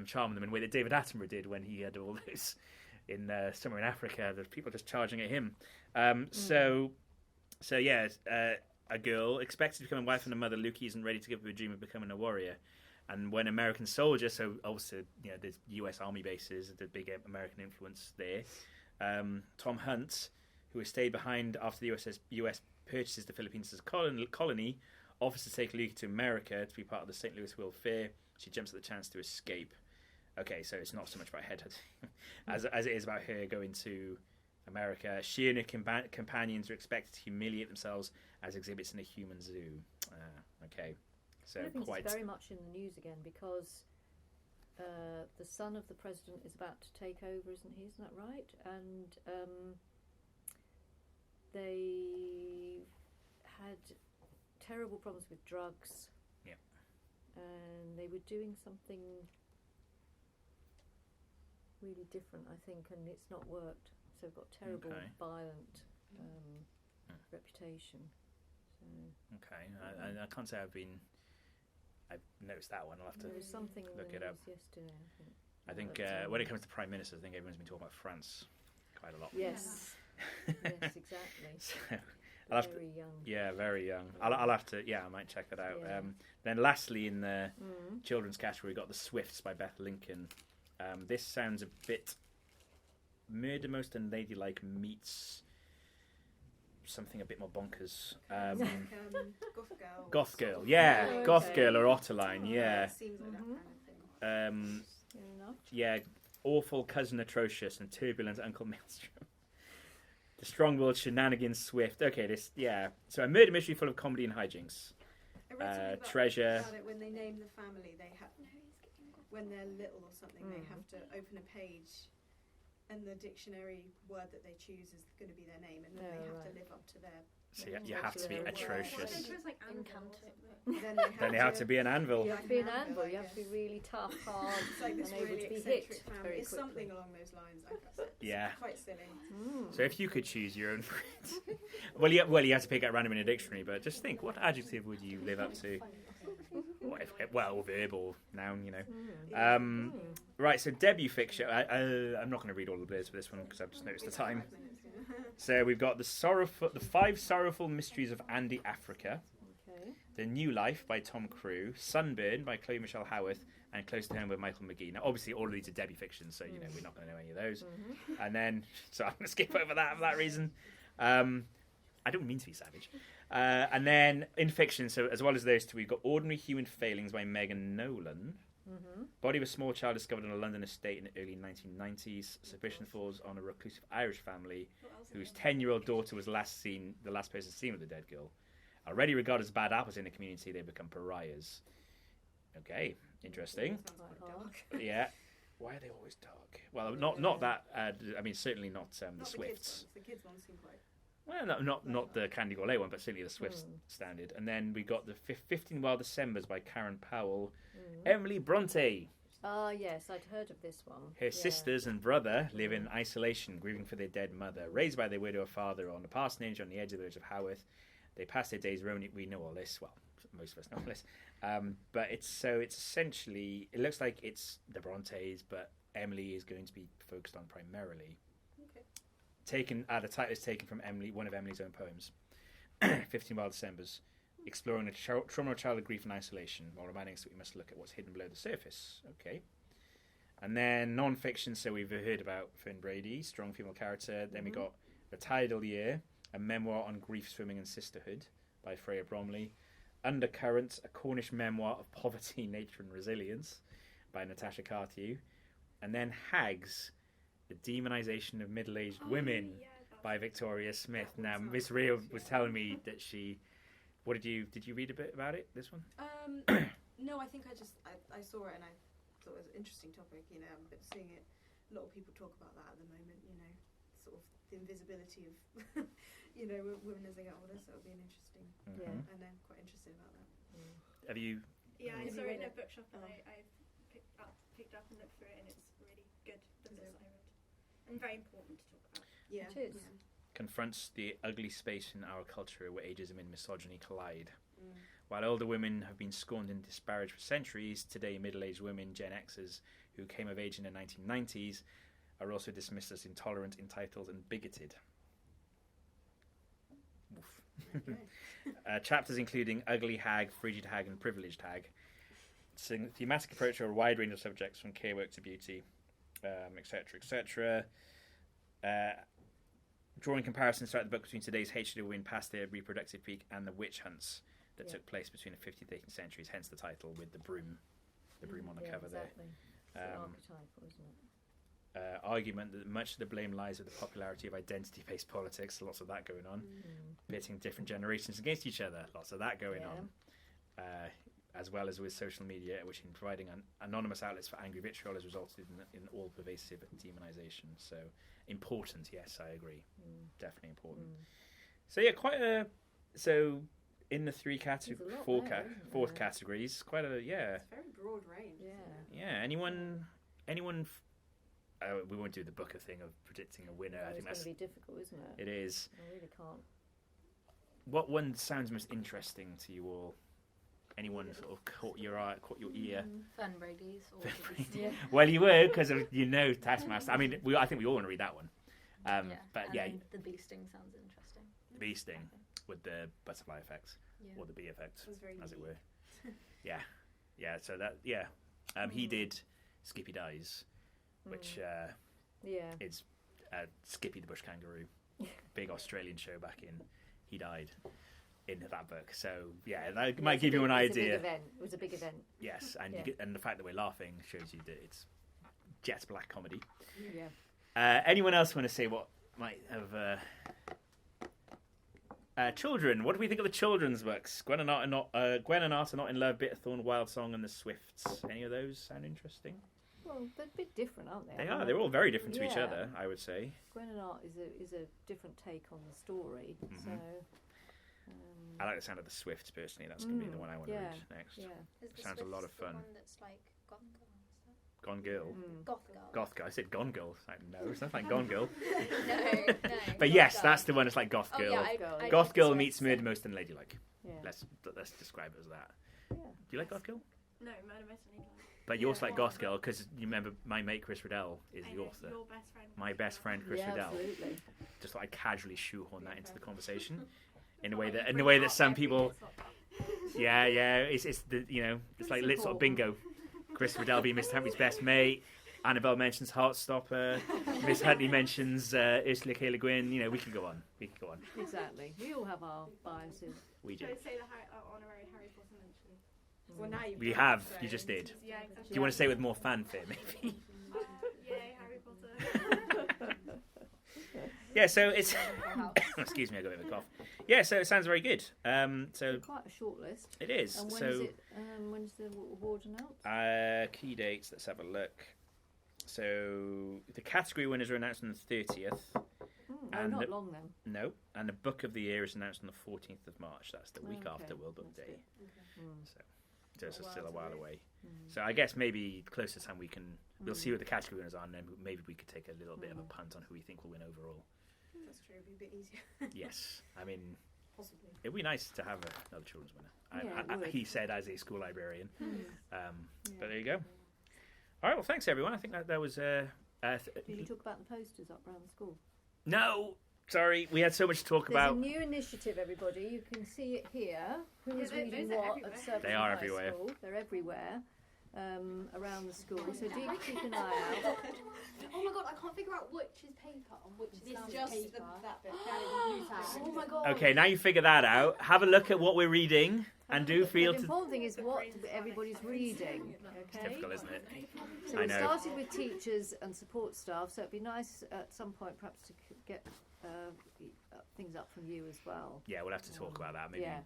charm them in a way that David Attenborough did when he had all those in somewhere in Africa. There's people just charging at him. So yeah, a girl expected to become a wife and a mother. Lukey isn't ready to give up her dream of becoming a warrior. And when American soldier, so also there's U.S. Army bases, the big American influence there. Tom Hunt, who has stayed behind after the U.S. purchases the Philippines as a colony, offers to take Lukey to America to be part of the St. Louis World Fair. She jumps at the chance to escape. Okay, so it's not so much about headhunting as it is about her going to America. She and her companions are expected to humiliate themselves as exhibits in a human zoo. Okay, so I think quite it's very much in the news again because the son of the president is about to take over, isn't he? Isn't that right? And they had terrible problems with drugs. Yeah. And they were doing something really different, I think, and it's not worked. So they've got terrible, violent reputation. So okay, I can't say I've noticed that one. I'll have to there was something look it up. Yesterday, I think when it comes to prime ministers, I think everyone's been talking about France quite a lot. Yes. Yes, exactly. So, I'll have very to, young. Yeah, very young. I'll have to. Yeah, I might check that out. Yeah. Then, lastly, in the children's category, we got The Swifts by Beth Lincoln. This sounds a bit Murder Most Unladylike meets something a bit more bonkers. Goth Girl. Goth Girl, yeah. Oh, okay. Goth Girl or Otterline, yeah. It seems like that kind of thing. Fair enough. Yeah, Awful Cousin Atrocious and Turbulent Uncle Maelstrom. The Strong-Willed Shenanigans Swift. Okay, so a murder mystery full of comedy and hijinks. I read something Treasure. about it when they name the family, they have, when they're little or something, they have to open a page and the dictionary word that they choose is going to be their name, and then they have to live up to their. So you have to be atrocious. Like Then you have to be an anvil. You have to be an anvil. You have to be really tough, hard, It's like this and able really to be eccentric hit family. very It's quickly. something along those lines. It's Yeah. quite silly. So if you could choose your own phrase, well, you have to pick out random in a dictionary. But just think, what adjective would you live up to? Well, verb or noun, you know. Right. So debut fiction. I'm not going to read all the blurbs for this one because I've just noticed the time. So we've got the 5 Sorrowful Mysteries of Andy Africa, The New Life by Tom Crew, Sunburn by Chloe Michelle Howarth, and Close to Home by Michael McGee. Now, obviously, all of these are debut fictions, so we're not going to know any of those. And then, so I'm going to skip over that for that reason. I don't mean to be savage. And then in fiction, so as well as those two, we've got Ordinary Human Failings by Megan Nolan. Body of a small child discovered on a London estate in the early 1990s. Suspicion falls on a reclusive Irish family whose 10-year-old daughter was the last person seen with the dead girl. Already regarded as bad apples in the community, they become pariahs. Okay, interesting. Yeah. Why are they always dark? Well, not that. I mean, certainly not the Swifts. The kids ones seem quite. Well, not the Candy Gourmet one, but certainly the Swifts standard. And then we got the 15 Wild Decembers by Karen Powell. Emily Bronte. Ah, yes, I'd heard of this one. Her sisters and brother live in isolation, grieving for their dead mother. Raised by their widow father on a parsonage on the edge of the village of Haworth, they pass their days roaming. We know all this. Well, most of us know all this. But it's essentially, it looks like it's the Brontes, but Emily is going to be focused on primarily. The title is taken from one of Emily's own poems, 15 Wild Decembers, exploring the trauma of childhood grief and isolation, while reminding us that we must look at what's hidden below the surface. Okay. And then non-fiction, so we've heard about Fern Brady, strong female character. Then we got The Tidal Year, a memoir on grief, swimming and sisterhood by Freya Bromley. Undercurrent, a Cornish memoir of poverty, nature and resilience by Natasha Carthew. And then Hags, The Demonisation of Middle-Aged Women by Victoria Smith. Now, Miss Ria was telling me that she... did you read a bit about it, this one? No, I think I saw it and I thought it was an interesting topic, but seeing it, a lot of people talk about that at the moment, sort of the invisibility of, women as they get older, so it'll be an interesting, and I'm quite interested about that. Have you... Yeah, I saw it in a bookshop and I picked up and looked through it, and it's really good, the bits I read. And very important to talk about. Yeah. It is. Confronts the ugly space in our culture where ageism and misogyny collide. While older women have been scorned and disparaged for centuries, today middle-aged women, Gen Xers, who came of age in the 1990s, are also dismissed as intolerant, entitled and bigoted. Chapters including Ugly Hag, Frigid Hag and Privileged Hag. Thematic approach to a wide range of subjects from care work to beauty, etc., etc. Drawing comparisons throughout the book between today's hatred of women past their reproductive peak and the witch hunts that took place between the 15th and 18th centuries, hence the title with the broom on the cover exactly. there. It's archetypal, isn't it? argument that much of the blame lies with the popularity of identity-based politics. Lots of that going on. Pitting different generations against each other. Lots of that going on. As well as with social media, which in providing anonymous outlets for angry vitriol has resulted in all-pervasive demonisation. So important, yes, I agree. Definitely important. So yeah, so in the four categories, quite a It's a very broad range. Yeah. Anyone? We won't do the Booker thing of predicting a winner. I think that's going to be difficult, isn't it? It is. I really can't. What one sounds most interesting to you all? Anyone sort of caught your eye, caught your ear? Fern Brady's. Or the Beastie. Well, you would because Taskmaster. I mean, I think we all want to read that one. But and the bee sting sounds interesting. The bee sting with the butterfly effect or the bee effect, as it were. Yeah. So that he did Skippy Dies, which is Skippy the Bush Kangaroo, big Australian show back in. He died in that book, so that might give you an idea. It was a big event. Yes, and the fact that we're laughing shows you that it's jet black comedy. Anyone else want to say what might have children? What do we think of the children's books? Gwen and Art are not in love. Bitterthorn, Wild Song, and the Swifts. Any of those sound interesting? Well, they're a bit different, aren't they? They are. They're all very different to each other, I would say. Gwen and Art is a different take on the story. So. I like the sound of the Swifts personally. That's going to be the one I want to read next. Sounds a lot of fun. The one that's like Gone Girl. Goth Girl. I said Gone Girl. No, it's not like Gone Girl. no. But yes, that's the one. It's like Goth Girl. I Goth Girl meets Murder Most Unladylike. Yeah. Let's describe it as that. Yeah. Do you like Goth Girl? No, Murder Most Unladylike. But you also like Goth Girl because you remember my mate Chris Riddell is the author. Your best friend. My best friend Chris Riddell. Absolutely. Just thought I'd casually shoehorn that into the conversation. In a way that some people, it's the it's like Litsoc bingo. Chris Riddell being Mr. Huntley's best mate. Annabelle mentions Heartstopper. Miss Huntley mentions Ursula K. Le Guin. We can go on. Exactly. We all have our biases. We do. Don't say the honorary Harry Potter mention. Well, now we have. You just did. Yeah, exactly. Do you want to say it with more fanfare, maybe? Yay, Harry Potter. Yeah, so it's. Excuse me, I got a bit of a cough. Yeah, so it sounds very good. So quite a short list. It is. And when's the award announced? Key dates. Let's have a look. So the category winners are announced on the 30th. Not long then. No, and the book of the year is announced on the 14th of March. That's the week after World Book Day. So it's still a while away. So I guess maybe close to time we'll see what the category winners are, and then maybe we could take a little bit of a punt on who we think will win overall. That's true. It'd be a bit easier. Yes, I mean, possibly. It'd be nice to have another children's winner. He said as a school librarian. But there you go. All right. Well, thanks everyone. I think that was. Did you talk about the posters up around the school? No. Sorry, we had so much to talk about. There's a new initiative, everybody. You can see it here. Who is reading what at Surbiton They are High everywhere. School. They're everywhere around the school. So do keep an eye out. Oh my god, I can't figure out which is paper and which is just paper. that bit. Oh my god. Okay, now you figure that out. Have a look at what we're reading, and do feel. The important thing is what everybody's reading. It's difficult, isn't it? So we started with teachers and support staff. So it'd be nice at some point, perhaps, to get things up from you as well. Yeah, we'll have to talk about that. Maybe. Yeah,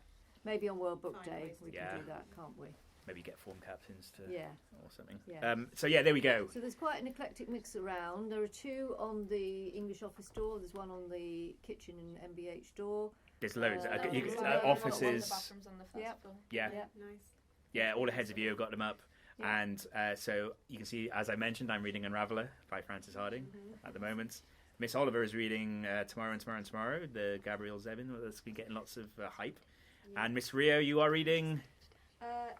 maybe on World Book Day we can do that, can't we? Maybe get form captains to or something. Yeah. So there we go. So there's quite an eclectic mix around. There are 2 on the English office door. There's 1 on the kitchen and MBH door. There's loads. Offices. On the first floor. Yeah. Nice. Yeah, all aheads of you have got them up. Yeah. And so you can see, as I mentioned, I'm reading Unraveller by Frances Harding at the moment. Miss Oliver is reading Tomorrow and Tomorrow and Tomorrow, the Gabrielle Zevin. That's been getting lots of hype. Yeah. And Miss Rio, you are reading...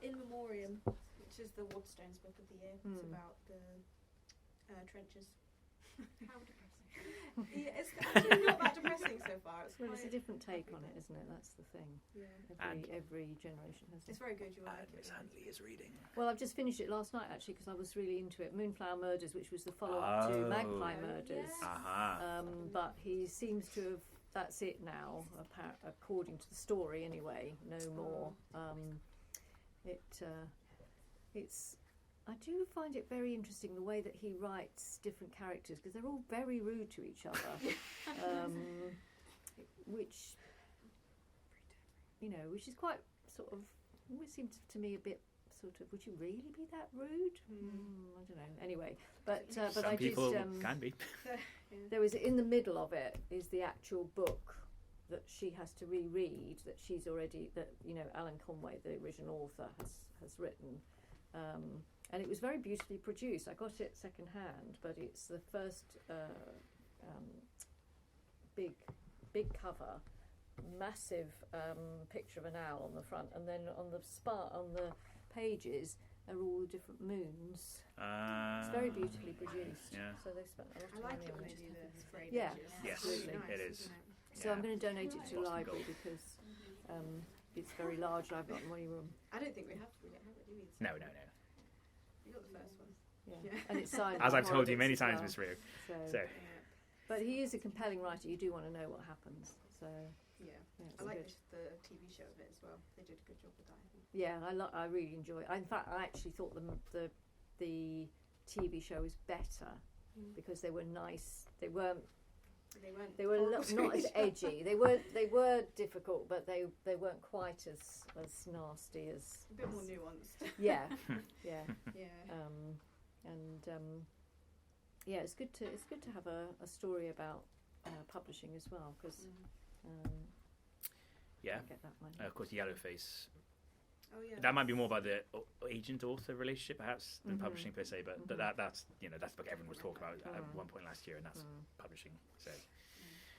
In Memoriam, which is the Waterstones book of the year. It's about the trenches. How depressing. It's actually not that depressing so far. It's a different take on it, isn't it? That's the thing. Yeah. Every generation has it. It's very good. You like it. Miss Huntley is reading. Well, I've just finished it last night, actually, because I was really into it. Moonflower Murders, which was the follow-up to Magpie Murders. Yes. But he seems to have... That's it now, according to the story, anyway. No more. It's I do find it very interesting the way that he writes different characters, because they're all very rude to each other, which is quite sort of, always seems to me a bit sort of, would you really be that rude? I don't know. Anyway, but Some I people did. can be. There was, in the middle of it is the actual book that she has to reread, that she's already, that Alan Conway, the original author, has written. And it was very beautifully produced. I got it second hand, but it's the first big cover, massive picture of an owl on the front, and then on the pages are all the different moons. It's very beautifully produced. Yeah. So they spent a lot of I like money it on when it. they do the sprayed Yeah, edges. Yes, absolutely. it is. So I'm going to donate it to the Boston library Gold. because it's very large. I've got money room. I don't think we have to yet, have we? Do we? No. We got the first one. Yeah. And it's signed. As by I've told you Horowitz many as times, well. Miss Rue. So, So, but he is a compelling writer. You do want to know what happens. So Yeah. it's I like good. the TV show of it as well. They did a good job with that, I think. Yeah, I really enjoy it. In fact, I actually thought the TV show was better because they were nice. They were not as edgy. They were difficult, but they weren't quite as nasty as. A bit more nuanced. Yeah, yeah. Yeah. Yeah, it's good to have a story about publishing as well, because yeah. get that money. Of course, Yellowface. Oh yeah. That might be more about the agent-author relationship, perhaps, than publishing per se. But that's that's the book everyone was talking about at one point last year, and that's publishing. So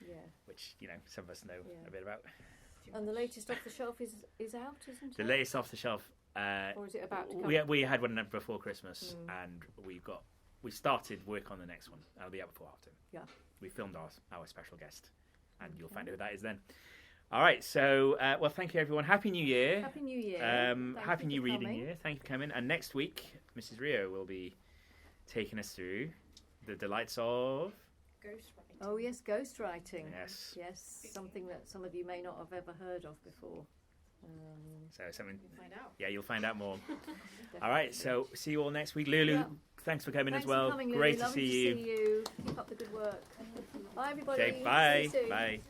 Yeah. which some of us know Yeah. a bit about. And the latest off the shelf is out, isn't it? The latest off the shelf. Or is it about to come? We had one before Christmas, and we started work on the next one. That'll be out before half term. Yeah. We filmed our special guest, and you'll find out who that is then. All right, so well, thank you everyone. Happy New Year. Happy New Year. Happy New Reading coming. Year. Thank you for coming. And next week, Mrs. Rio will be taking us through the delights of Ghostwriting. Oh yes, ghostwriting. Yes. Yes, something that some of you may not have ever heard of before. So something. We'll find out. Yeah, you'll find out more. All right, so see you all next week. Lulu, Yeah. thanks for coming Thanks as well. for coming, Lily. Great to Lovely see you. Keep up the good work. Bye everybody. Okay, bye. See you soon. Bye.